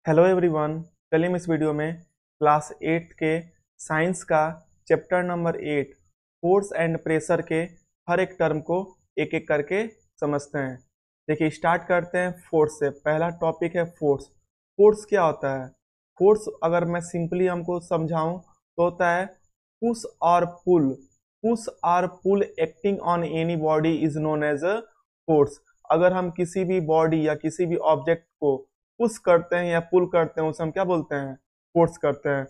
Hello everyone. चलिए हम इस वीडियो में क्लास 8 के साइंस का chapter number 8 force and pressure के हर एक टर्म को एक एक करके समझते हैं। देखिए स्टार्ट करते हैं फोर्स से। पहला टॉपिक है फोर्स। फोर्स क्या होता है? फोर्स अगर मैं सिंपली हमको समझाऊं तो होता है पुश और पुल। पुश और pull acting on any body is known as a force. अगर हम किसी भी बॉडी या किसी भी ऑब्जेक्ट को पुश करते हैं या पुल करते हैं उसे हम क्या बोलते हैं? फोर्स करते हैं।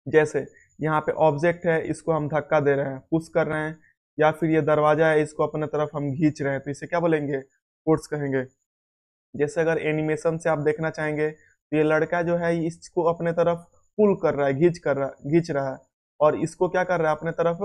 जैसे यहाँ पे ऑब्जेक्ट है, इसको हम धक्का दे रहे हैं, पुश कर रहे हैं, या फिर ये दरवाजा है, इसको अपने तरफ हम खींच रहे हैं, तो इसे क्या बोलेंगे? फोर्स कहेंगे। जैसे अगर एनिमेशन से आप देखना चाहेंगे तो ये लड़का जो है इसको अपने तरफ पुल कर रहा है, खींच रहा है, और इसको क्या कर रहा है? अपने तरफ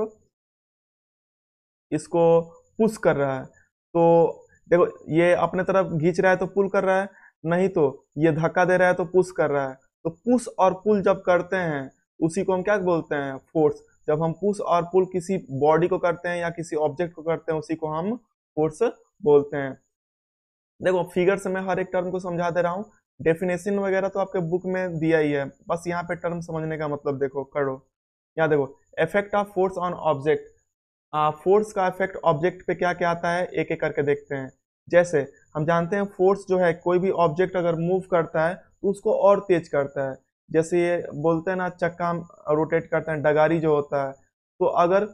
इसको पुश कर रहा है। तो देखो ये अपने तरफ खींच रहा है तो पुल कर रहा है, नहीं तो ये धक्का दे रहा है तो पुश कर रहा है। तो पुश और पुल जब करते हैं उसी को हम क्या बोलते हैं? फोर्स। जब हम पुश और पुल किसी बॉडी को करते हैं या किसी ऑब्जेक्ट को करते हैं उसी को हम फोर्स बोलते हैं। देखो फिगर से मैं हर एक टर्म को समझा दे रहा हूँ। डेफिनेशन वगैरह तो आपके बुक में दिया ही है, बस यहाँ पे टर्म समझने का मतलब देखो करो। यहाँ देखो, effect of force on object. Force का इफेक्ट ऑब्जेक्ट पे क्या क्या आता है एक एक करके देखते हैं। जैसे हम जानते हैं फोर्स जो है, कोई भी ऑब्जेक्ट अगर मूव करता है तो उसको और तेज करता है। जैसे ये बोलते हैं ना, चक्का रोटेट करते हैं, डगारी जो होता है, तो अगर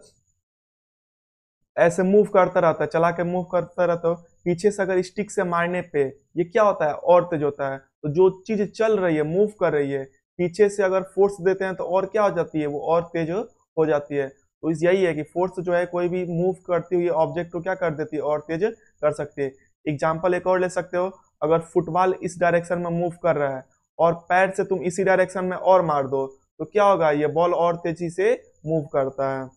ऐसे मूव करता रहता है, चला के मूव करता रहता है, पीछे से अगर स्टिक से मारने पे ये क्या होता है? और तेज होता है। तो जो चीज चल रही है, मूव कर रही है, पीछे से अगर फोर्स देते हैं तो और क्या हो जाती है? वो और तेज हो जाती है। तो इस यही है कि फोर्स जो है कोई भी मूव करती हुई ऑब्जेक्ट को क्या कर देती है? और तेज कर सकती है। एग्जाम्पल एक और ले सकते हो। अगर फुटबॉल इस डायरेक्शन में मूव कर रहा है और पैर से तुम इसी डायरेक्शन में और मार दो तो क्या होगा? ये बॉल और तेजी से मूव करता है।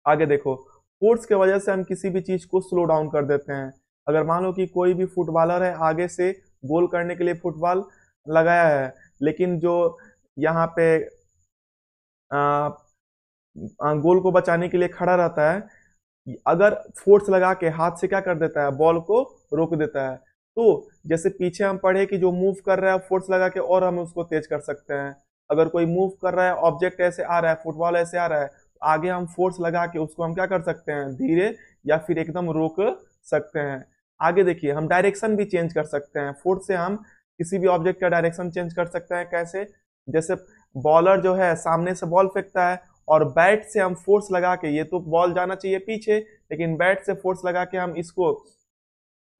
आगे देखो, फोर्स के वजह से हम किसी भी चीज को स्लो डाउन कर देते हैं। अगर मान लो कि कोई भी फुटबॉलर है, आगे से गोल करने के लिए फुटबॉल लगाया है, लेकिन जो यहाँ पे आ, गोल को बचाने के लिए खड़ा रहता है, अगर फोर्स लगा के हाथ से क्या कर देता है? बॉल को रोक देता है। तो जैसे पीछे हम पढ़े कि जो मूव कर रहा है फोर्स लगा के और हम उसको तेज कर सकते हैं। अगर कोई मूव कर रहा है, ऑब्जेक्ट ऐसे आ रहा है, फुटबॉल ऐसे आ रहा है, तो आगे हम फोर्स लगा के उसको हम क्या कर सकते हैं? धीरे या फिर एकदम रोक सकते हैं। आगे देखिए, हम डायरेक्शन भी चेंज कर सकते हैं। फोर्स से हम किसी भी ऑब्जेक्ट का डायरेक्शन चेंज कर सकते हैं। कैसे? जैसे बॉलर जो है सामने से बॉल फेंकता है, और बैट से हम फोर्स लगा के, ये तो बॉल जाना चाहिए पीछे, लेकिन बैट से फोर्स लगा के हम इसको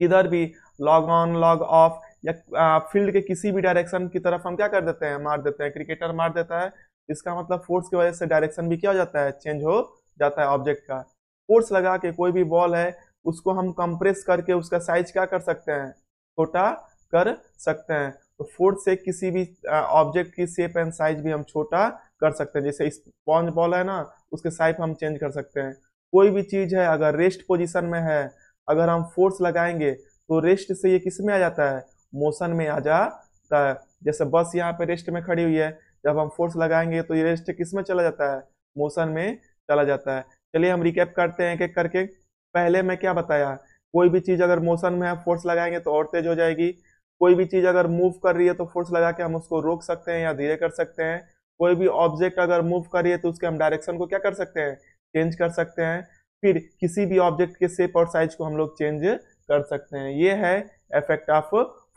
किधर भी लॉग ऑन लॉग ऑफ या फील्ड के किसी भी डायरेक्शन की तरफ हम क्या कर देते हैं? मार देते हैं। क्रिकेटर मार देता है, इसका मतलब फोर्स की वजह से डायरेक्शन भी क्या हो जाता है? चेंज हो जाता है ऑब्जेक्ट का। फोर्स लगा के कोई भी बॉल है उसको हम कंप्रेस करके उसका साइज क्या कर सकते हैं? छोटा कर सकते हैं। तो फोर्स से किसी भी ऑब्जेक्ट की शेप एंड साइज भी हम छोटा कर सकते हैं। जैसे स्पॉन्ज बॉल है ना, उसके साइज हम चेंज कर सकते हैं। कोई भी चीज है अगर रेस्ट पोजीशन में है, अगर हम फोर्स लगाएंगे तो रेस्ट से ये किस में आ जाता है? मोशन में आ जाता है। जैसे बस यहाँ पे रेस्ट में खड़ी हुई है, जब हम फोर्स लगाएंगे तो ये रेस्ट किस में चला जाता है? मोशन में चला जाता है। चलिए हम रिकैप करते हैं एक एक करके। पहले मैं क्या बताया? कोई भी चीज अगर मोशन में है, फोर्स लगाएंगे तो और तेज हो जाएगी। कोई भी चीज अगर मूव कर रही है तो फोर्स लगा के हम उसको रोक सकते हैं या धीरे कर सकते हैं। कोई भी ऑब्जेक्ट अगर मूव कर रही है तो उसके हम डायरेक्शन को क्या कर सकते हैं? चेंज कर सकते हैं। फिर किसी भी ऑब्जेक्ट के शेप और साइज को हम लोग चेंज कर सकते हैं। ये है इफेक्ट ऑफ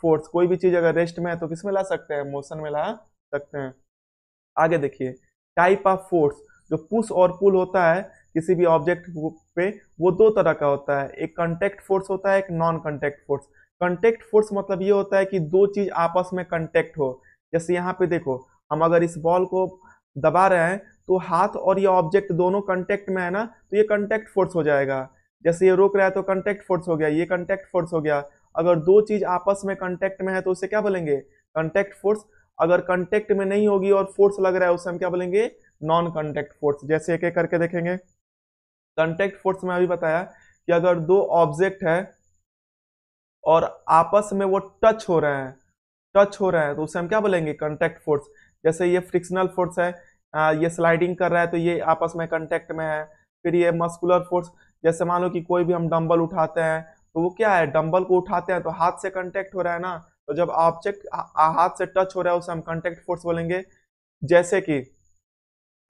फोर्स। कोई भी चीज अगर रेस्ट में है तो किस में ला सकते हैं? मोशन में ला सकते हैं। आगे देखिए, टाइप ऑफ फोर्स। जो पुश और पुल होता है किसी भी ऑब्जेक्ट पे, वो दो तरह का होता है। एक कांटेक्ट फोर्स होता है, एक non contact force. Contact force मतलब ये होता है कि दो चीज आपस में कांटेक्ट हो। जैसे यहाँ पे देखो, हम अगर इस बॉल को दबा रहे हैं तो हाथ और ये ऑब्जेक्ट दोनों कांटेक्ट में है ना, तो ये कांटेक्ट फोर्स हो जाएगा। जैसे ये रोक रहा है तो कांटेक्ट फोर्स हो गया, ये कांटेक्ट फोर्स हो गया। अगर दो चीज आपस में कांटेक्ट में है तो उसे क्या बोलेंगे? Contact force. अगर कांटेक्ट में नहीं होगी और फोर्स लग रहा है उसे हम क्या बोलेंगे? Non contact force. जैसे एक एक करके देखेंगे। कांटेक्ट फोर्स में अभी बताया कि अगर दो ऑब्जेक्ट है और आपस में वो टच हो रहे हैं तो उसे हम क्या बोलेंगे? Contact force. जैसे ये फ्रिक्शनल फोर्स है, ये स्लाइडिंग कर रहा है तो ये आपस में कांटेक्ट में है। फिर ये मस्कुलर फोर्स, जैसे मान लो कि कोई भी हम डंबल उठाते हैं तो वो क्या है? डंबल को उठाते हैं तो हाथ से कांटेक्ट हो रहा है ना, तो जब ऑब्जेक्ट हाथ से टच हो रहा है उसे हम कांटेक्ट फोर्स बोलेंगे। जैसे कि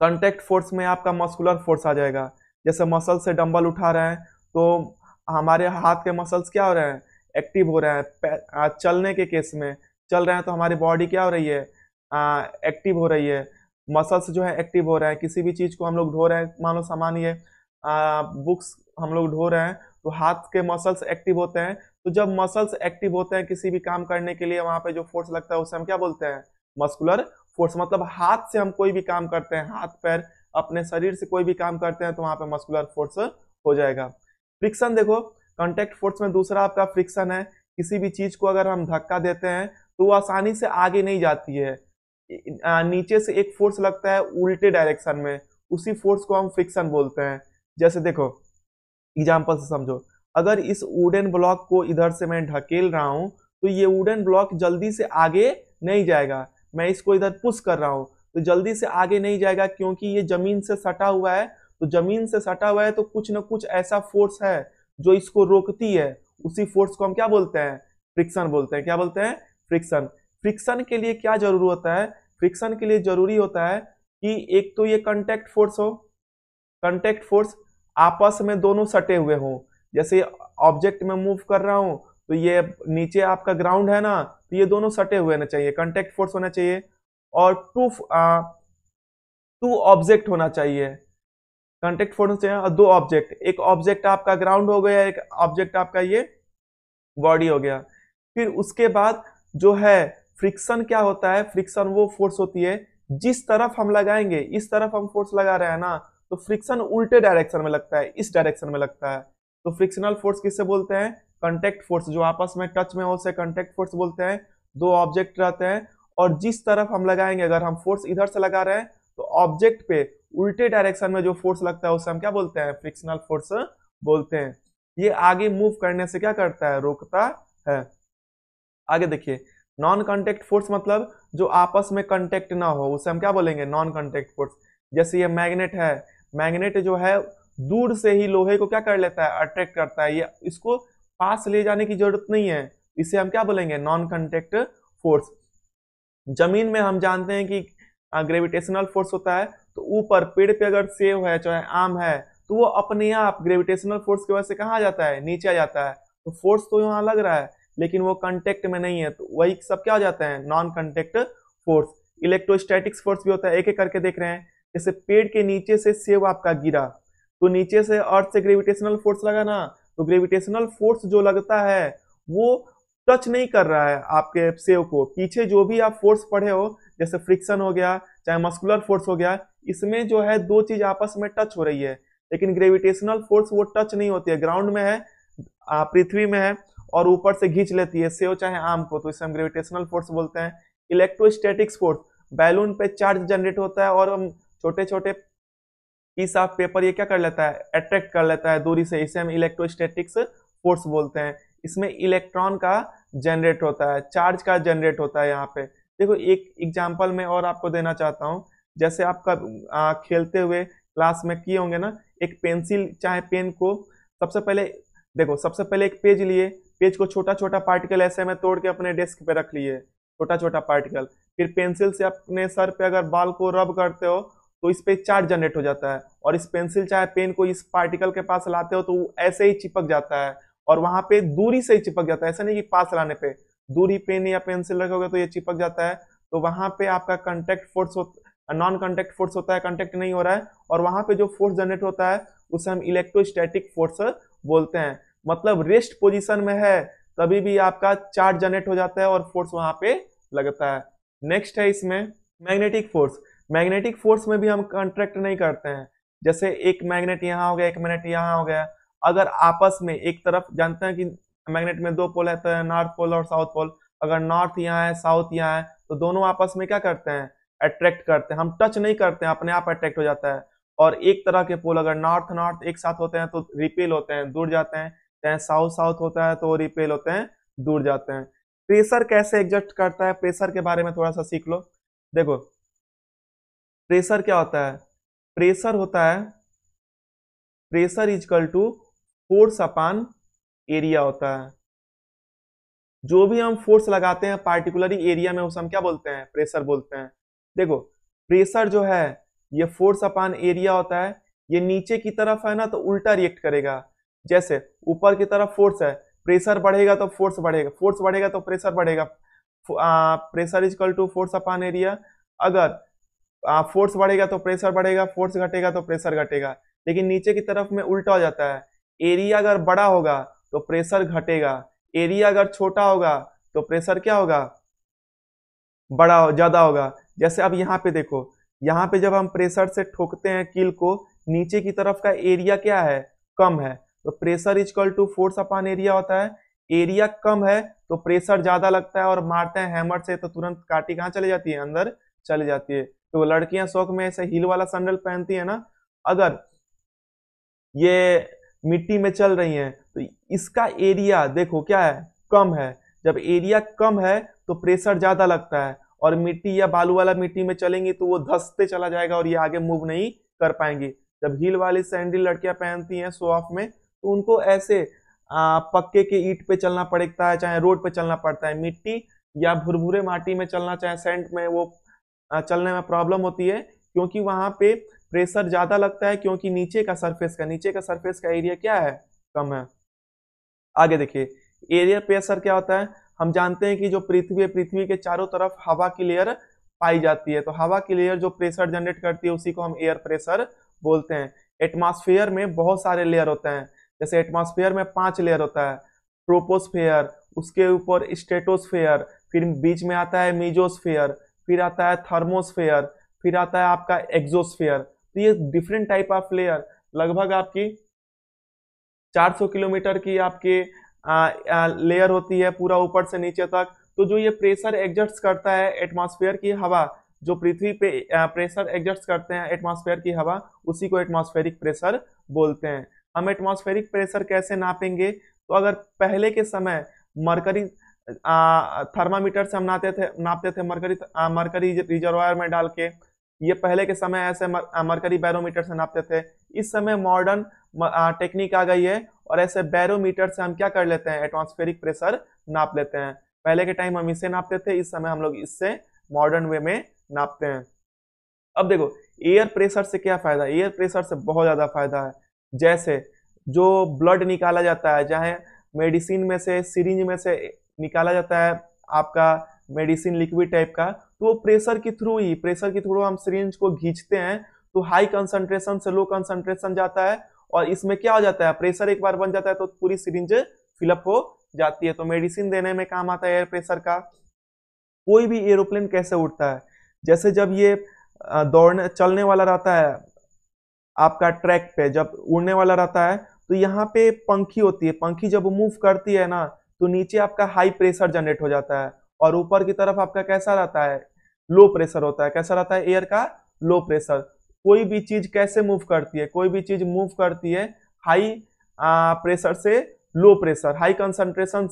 कांटेक्ट फोर्स में आपका मस्कुलर फोर्स आ जाएगा, जैसे मसल से डंबल उठा रहे हैं तो हमारे हाथ के मसल्स क्या हो रहे हैं, एक्टिव हो रहे हैं। चलने के केस में चल रहे हैं तो हमारी बॉडी क्या हो रही है, एक्टिव हो रही है, मसल्स जो है एक्टिव हो रहे हैं। किसी भी चीज को हम लोग ढो रहे हैं, मान लो सामान ये बुक्स हम लोग ढो रहे हैं तो हाथ के मसल्स एक्टिव होते हैं। तो जब मसल्स एक्टिव होते हैं किसी भी काम करने के लिए, वहां पे जो फोर्स लगता है उसे हम क्या बोलते हैं, मस्कुलर फोर्स। मतलब हाथ से हम कोई भी काम करते हैं, हाथ पैर अपने शरीर से कोई भी काम करते हैं तो वहां पे मस्कुलर फोर्स हो जाएगा। फ्रिक्शन देखो, कांटेक्ट फोर्स में दूसरा आपका फ्रिक्शन है। किसी भी चीज को अगर हम धक्का देते हैं तो वो आसानी से आगे नहीं जाती है, नीचे से एक फोर्स लगता है उल्टे डायरेक्शन में, उसी फोर्स को हम फ्रिक्शन बोलते हैं। जैसे देखो एग्जाम्पल से समझो, अगर इस वुडन ब्लॉक को इधर से मैं ढकेल रहा हूं तो ये वुडन ब्लॉक जल्दी से आगे नहीं जाएगा। मैं इसको इधर पुश कर रहा हूं तो जल्दी से आगे नहीं जाएगा, क्योंकि ये जमीन से सटा हुआ है। तो जमीन से सटा हुआ है तो कुछ ना कुछ ऐसा फोर्स है जो इसको रोकती है, उसी फोर्स को हम क्या बोलते हैं, फ्रिक्शन बोलते हैं। क्या बोलते हैं, फ्रिक्शन। फ्रिक्शन के लिए क्या जरूरी होता है, फ्रिक्शन के लिए जरूरी होता है कि एक तो ये कांटेक्ट फोर्स हो, कांटेक्ट फोर्स आपस में दोनों सटे हुए हों। जैसे ऑब्जेक्ट में मूव कर रहा हूं तो ये नीचे आपका ग्राउंड है ना, तो ये दोनों सटे हुए होने चाहिए, कांटेक्ट फोर्स होना चाहिए। और टू ऑब्जेक्ट होना चाहिए, कांटेक्ट फोर्स होना चाहिए। और दो ऑब्जेक्ट, एक ऑब्जेक्ट आपका ग्राउंड हो गया, एक ऑब्जेक्ट आपका ये बॉडी हो गया। फिर उसके बाद जो है फ्रिक्शन क्या होता है, फ्रिक्शन वो फोर्स होती है जिस तरफ हम लगाएंगे, इस तरफ हम फोर्स लगा रहे हैं ना तो फ्रिक्शन उल्टे डायरेक्शन में लगता है, इस डायरेक्शन में लगता है। तो फ्रिक्शनल फोर्स किससे बोलते हैं, कांटेक्ट फोर्स। जो आपस में टच में हो उसे कांटेक्ट फोर्स बोलते हैं। दो ऑब्जेक्ट रहते हैं और जिस तरफ हम लगाएंगे, अगर हम फोर्स इधर से लगा रहे हैं तो ऑब्जेक्ट पे उल्टे डायरेक्शन में जो फोर्स लगता है उसे हम क्या बोलते हैं, फ्रिक्शनल फोर्स बोलते हैं। ये आगे मूव करने से क्या करता है, रोकता है। आगे देखिए, नॉन कांटेक्ट फोर्स मतलब जो आपस में कांटेक्ट ना हो उसे हम क्या बोलेंगे, नॉन कांटेक्ट फोर्स। जैसे ये मैग्नेट है, मैग्नेट जो है दूर से ही लोहे को क्या कर लेता है, अट्रैक्ट करता है, ये इसको पास ले जाने की जरूरत नहीं है, इसे हम क्या बोलेंगे, नॉन कांटेक्ट फोर्स। जमीन में हम जानते हैं कि ग्रेविटेशनल फोर्स होता है, तो ऊपर पेड़ पे अगर सेब है चाहे आम है तो वो अपने आप ग्रेविटेशनल फोर्स की वजह से कहाँ आ जाता है, नीचे आ जाता है। तो फोर्स तो यहाँ लग रहा है लेकिन वो कांटेक्ट में नहीं है, तो वही सब क्या हो जाते हैं, non contact force. Electrostatics force भी होता है, एक एक करके देख रहे हैं। जैसे पेड़ के नीचे से सेब आपका गिरा तो नीचे से अर्थ से ग्रेविटेशनल फोर्स लगा ना, तो ग्रेविटेशनल फोर्स जो लगता है वो टच नहीं कर रहा है आपके सेव को। पीछे जो भी आप फोर्स पढ़े हो, जैसे फ्रिक्शन हो गया चाहे मस्कुलर फोर्स हो गया, इसमें जो है दो चीज आपस में टच हो रही है। लेकिन ग्रेविटेशनल फोर्स वो टच नहीं होती है, ग्राउंड में है, पृथ्वी में है और ऊपर से खींच लेती है सेव चाहे आम को, तो इसे हम ग्रेविटेशनल फोर्स बोलते हैं। इलेक्ट्रोस्टैटिक्स फोर्स, बैलून पे चार्ज जनरेट होता है और हम छोटे छोटे पीस ऑफ पेपर ये क्या कर लेता है, अट्रैक्ट कर लेता है दूरी से, इसे हम इलेक्ट्रोस्टैटिक्स फोर्स बोलते हैं। इसमें इलेक्ट्रॉन का जनरेट होता है, चार्ज का जनरेट होता है। यहाँ पे देखो एक एग्जांपल में और आपको देना चाहता हूँ। जैसे आपका खेलते हुए क्लास में किए होंगे ना, एक पेंसिल चाहे पेन को सबसे पहले देखो, सबसे पहले एक पेज लिए, पेज को छोटा छोटा पार्टिकल ऐसे में तोड़ के अपने डेस्क पे रख लिए, छोटा छोटा पार्टिकल। फिर पेंसिल से अपने सर पे अगर बाल को रब करते हो तो इस पे चार्ज जनरेट हो जाता है, और इस पेंसिल चाहे पेन को इस पार्टिकल के पास लाते हो तो वो ऐसे ही चिपक जाता है, और वहां पे दूरी से ही चिपक जाता है, ऐसा नहीं कि पास लाने पे। दूरी पेन या पेंसिल रखोगे तो ये चिपक जाता है, तो वहां पे आपका contact force non contact force होता है, कांटेक्ट नहीं हो रहा है, और वहां पे जो फोर्स जनरेट होता है उसे हम इलेक्ट्रोस्टैटिक फोर्स बोलते हैं। मतलब रेस्ट पोजीशन में है तभी भी आपका चार्ज जनरेट हो जाता है और फोर्स वहां पे लगता है। नेक्स्ट है इसमें मैग्नेटिक फोर्स। मैग्नेटिक फोर्स में भी हम कॉन्ट्रैक्ट नहीं करते हैं। जैसे एक मैग्नेट यहाँ हो गया, एक मैग्नेट यहाँ हो गया, अगर आपस में एक तरफ, जानते हैं कि मैग्नेट में दो पोल रहते हैं, नॉर्थ पोल और साउथ पोल। अगर नॉर्थ यहाँ है साउथ यहाँ है तो दोनों आपस में क्या करते हैं, अट्रैक्ट करते हैं। हम टच नहीं करते हैं, अपने आप अट्रैक्ट हो जाता है। और एक तरह के पोल अगर नॉर्थ नॉर्थ एक साथ होते हैं तो रिपेल होते हैं, दूर जाते हैं, चाहे साउथ साउथ होता है तो रिपेल होते हैं, दूर जाते हैं। प्रेशर कैसे एग्जस्ट करता है, प्रेशर के बारे में थोड़ा सा सीख लो। देखो प्रेशर क्या होता है, प्रेशर होता है, pressure is equal to force upon area होता है। जो भी हम फोर्स लगाते हैं पार्टिकुलर एरिया में, उसे हम क्या बोलते हैं, प्रेशर बोलते हैं। देखो प्रेशर जो है ये फोर्स अपान एरिया होता है। ये नीचे की तरफ है ना तो उल्टा रिएक्ट करेगा। जैसे ऊपर की तरफ फोर्स है, प्रेशर बढ़ेगा तो फोर्स बढ़ेगा, फोर्स बढ़ेगा तो प्रेशर बढ़ेगा। Pressure is equal to force upon area. अगर फोर्स बढ़ेगा तो प्रेशर बढ़ेगा, फोर्स घटेगा तो प्रेशर घटेगा। लेकिन नीचे की तरफ में उल्टा हो जाता है। एरिया अगर बड़ा होगा तो प्रेशर घटेगा, एरिया अगर छोटा होगा तो प्रेशर क्या होगा, ज्यादा होगा। जैसे अब यहाँ पे देखो, यहाँ पे जब हम प्रेशर से ठोकते हैं कील को, नीचे की तरफ का एरिया क्या है, कम है, तो pressure equal to force upon area होता है। एरिया कम है तो प्रेशर ज्यादा लगता है, और मारते हैं हैमर से तो तुरंत काटी कहाँ चली जाती है, अंदर चली जाती है। तो लड़कियां शौक में ऐसे हील वाला सैंडल पहनती है ना। अगर ये मिट्टी में चल रही हैं तो इसका एरिया देखो क्या है, कम है। जब एरिया कम है तो प्रेशर ज्यादा लगता है, और मिट्टी या बालू वाला मिट्टी में चलेंगी तो वो धंसते चला जाएगा और ये आगे मूव नहीं कर पाएंगी। जब हील वाली सैंडल लड़कियां पहनती हैं शो ऑफ में, तो उनको ऐसे पक्के के ईंट पे चलना पड़ता है, चाहे रोड पे चलना पड़ता है। मिट्टी या भुरभुरे माटी में चलना, चाहे सैंड में, वो चलने में प्रॉब्लम होती है, क्योंकि वहां पे प्रेशर ज्यादा लगता है, क्योंकि नीचे का सरफेस का एरिया क्या है, कम है। आगे देखिए एरिया प्रेशर क्या होता है। हम जानते हैं कि जो पृथ्वी है, पृथ्वी के चारों तरफ हवा की लेयर पाई जाती है। तो हवा की लेयर जो प्रेशर जनरेट करती है उसी को हम एयर प्रेशर बोलते हैं। एटमॉस्फेयर में बहुत सारे लेयर होते हैं। जैसे एटमॉस्फेयर में 5 लेयर होता है। ट्रोपोस्फेयर, उसके ऊपर स्ट्रेटोस्फेयर, फिर बीच में आता है मीजोस्फेयर, फिर आता है थर्मोस्फेयर, फिर आता है आपका एक्सोस्फेयर। तो ये डिफरेंट टाइप ऑफ लेयर, लगभग आपकी 400 किलोमीटर की आपकी लेयर होती है पूरा ऊपर से नीचे तक। तो जो ये प्रेशर एग्जर्ट्स करता है एटमॉस्फेयर की हवा, जो पृथ्वी पे प्रेशर एग्जर्ट्स करते हैं एटमॉस्फेयर की हवा, उसी को एटमॉस्फेरिक प्रेशर बोलते हैं। हम एटमॉस्फेरिक प्रेशर कैसे नापेंगे, तो अगर पहले के समय मरकरी थर्मामीटर से हम नापते थे मरकरी रिजर्वायर में डाल के। ये पहले के समय ऐसे मरकरी बैरोमीटर से नापते थे। इस समय मॉडर्न टेक्निक आ गई है, और ऐसे बैरोमीटर से हम क्या कर लेते हैं, एटमॉस्फेरिक प्रेशर नाप लेते हैं। पहले के टाइम हम इसे नापते थे, इस समय हम लोग इससे मॉडर्न वे में नापते हैं। अब देखो एयर प्रेशर से क्या फायदा है, एयर प्रेशर से बहुत ज्यादा फायदा है। जैसे जो ब्लड निकाला जाता है, चाहे मेडिसिन में से, सिरिंज में से निकाला जाता है आपका मेडिसिन लिक्विड टाइप का, तो वो प्रेशर के थ्रू हम सिरिंज को खींचते हैं, तो हाई कंसंट्रेशन से लो कंसंट्रेशन जाता है, और इसमें क्या हो जाता है, प्रेशर एक बार बन जाता है तो पूरी सिरिंज फिलअप हो जाती है। तो मेडिसिन देने में काम आता है एयर प्रेशर का। कोई भी एरोप्लेन कैसे उड़ता है, जैसे जब ये दौड़ने चलने वाला रहता है आपका ट्रैक पे, जब उड़ने वाला रहता है, तो यहाँ पे पंखी होती है। पंखी जब मूव करती है ना, तो नीचे आपका हाई प्रेशर जनरेट हो जाता है, और ऊपर की तरफ आपका कैसा रहता है, लो प्रेशर होता है। कैसा रहता है, एयर का लो प्रेशर। कोई भी चीज कैसे मूव करती है, कोई भी चीज मूव करती है हाई प्रेशर से लो प्रेशर, हाई कंसंट्रेशन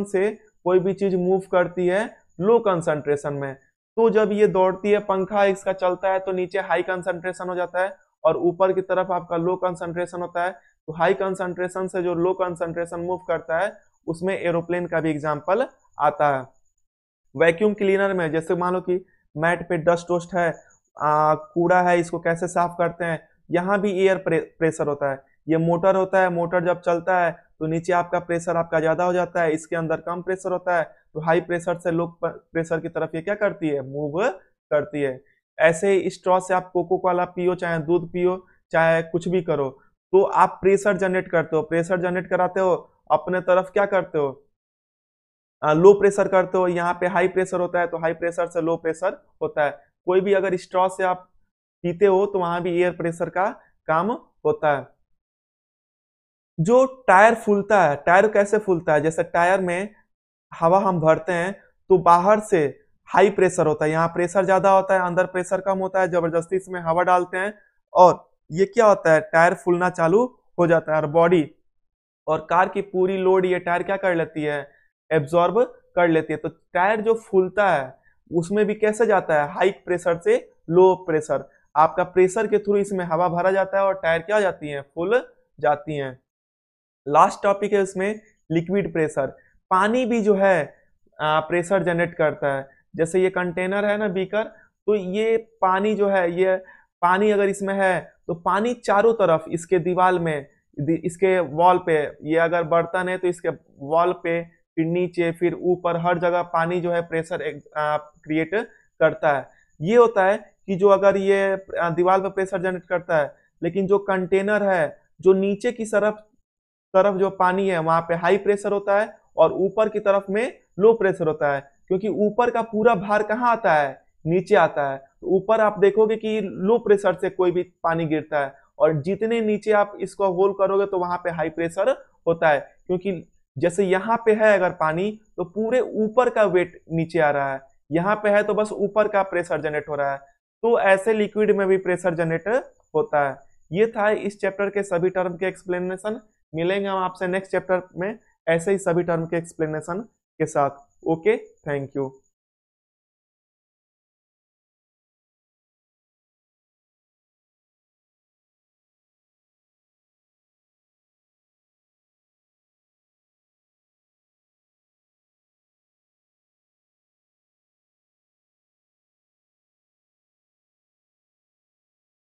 से कोई भी चीज मूव करती है लो कंसंट्रेशन में। तो जब ये दौड़ती है, पंखा इसका चलता है, तो नीचे हाई कंसंट्रेशन हो जाता है, और ऊपर की तरफ आपका लो कंसंट्रेशन होता है। तो हाई कंसंट्रेशन से जो लो कंसंट्रेशन मूव करता है, उसमें एरोप्लेन का भी एग्जाम्पल आता है। वैक्यूम क्लीनर में जैसे मान लो कि मैट पे डस्ट वस्ट है, कूड़ा है, इसको कैसे साफ करते हैं, यहाँ भी एयर प्रेशर होता है। ये मोटर होता है, मोटर जब चलता है तो नीचे आपका प्रेशर आपका ज्यादा हो जाता है, इसके अंदर कम प्रेशर होता है, तो हाई प्रेशर से लो प्रेशर की तरफ ये क्या करती है, मूव करती है। ऐसे ही स्ट्रॉ से आप कोको कोला पियो, चाहे दूध पियो, चाहे कुछ भी करो, तो आप प्रेशर जनरेट करते हो। प्रेशर जनरेट कराते हो, अपने तरफ क्या करते हो, लो प्रेशर करते हो। यहाँ पे हाई प्रेशर होता है, तो हाई प्रेशर से लो प्रेशर होता है। कोई भी अगर स्ट्रॉ से आप पीते हो तो वहां भी एयर प्रेशर का काम होता है। जो टायर फूलता है, टायर कैसे फूलता है, जैसे टायर में हवा हम भरते हैं, तो बाहर से हाई प्रेशर होता है, यहाँ प्रेशर ज्यादा होता है, अंदर प्रेशर कम होता है, जबरदस्ती इसमें हवा डालते हैं, और ये क्या होता है, टायर फूलना चालू हो जाता है। और बॉडी और कार की पूरी लोड ये टायर क्या कर लेती है, एब्जॉर्ब कर लेती है। तो टायर जो फूलता है उसमें भी कैसे जाता है, हाई प्रेशर से लो प्रेशर। आपका प्रेशर के थ्रू इसमें हवा भरा जाता है, और टायर क्या हो जाती है, फूल जाती हैं। लास्ट टॉपिक है उसमें लिक्विड प्रेशर। पानी भी जो है प्रेशर जनरेट करता है। जैसे ये कंटेनर है ना बीकर, तो ये पानी जो है, ये पानी अगर इसमें है तो पानी चारों तरफ इसके दीवार में, इसके वॉल पे, ये अगर बर्तन है तो इसके वॉल पे, फिर नीचे, फिर ऊपर, हर जगह पानी जो है प्रेशर क्रिएट करता है। ये होता है कि जो अगर ये दीवार पर प्रेशर जनरेट करता है, लेकिन जो कंटेनर है, जो नीचे की तरफ तरफ जो पानी है वहां पे हाई प्रेशर होता है और ऊपर की तरफ में लो प्रेशर होता है, क्योंकि ऊपर का पूरा भार कहाँ आता है, नीचे आता है। तो ऊपर आप देखोगे कि लो प्रेशर से कोई भी पानी गिरता है, और जितने नीचे आप इसको होल करोगे तो वहां पे हाई प्रेशर होता है, क्योंकि जैसे यहाँ पे है अगर पानी, तो पूरे ऊपर का वेट नीचे आ रहा है, यहाँ पे है तो बस ऊपर का प्रेशर जनरेट हो रहा है। तो ऐसे लिक्विड में भी प्रेशर जनरेट होता है। ये था इस चैप्टर के सभी टर्म के एक्सप्लेनेशन। मिलेंगे हम आपसे नेक्स्ट चैप्टर में ऐसे ही सभी टर्म के एक्सप्लेनेशन के साथ। Okay, thank you.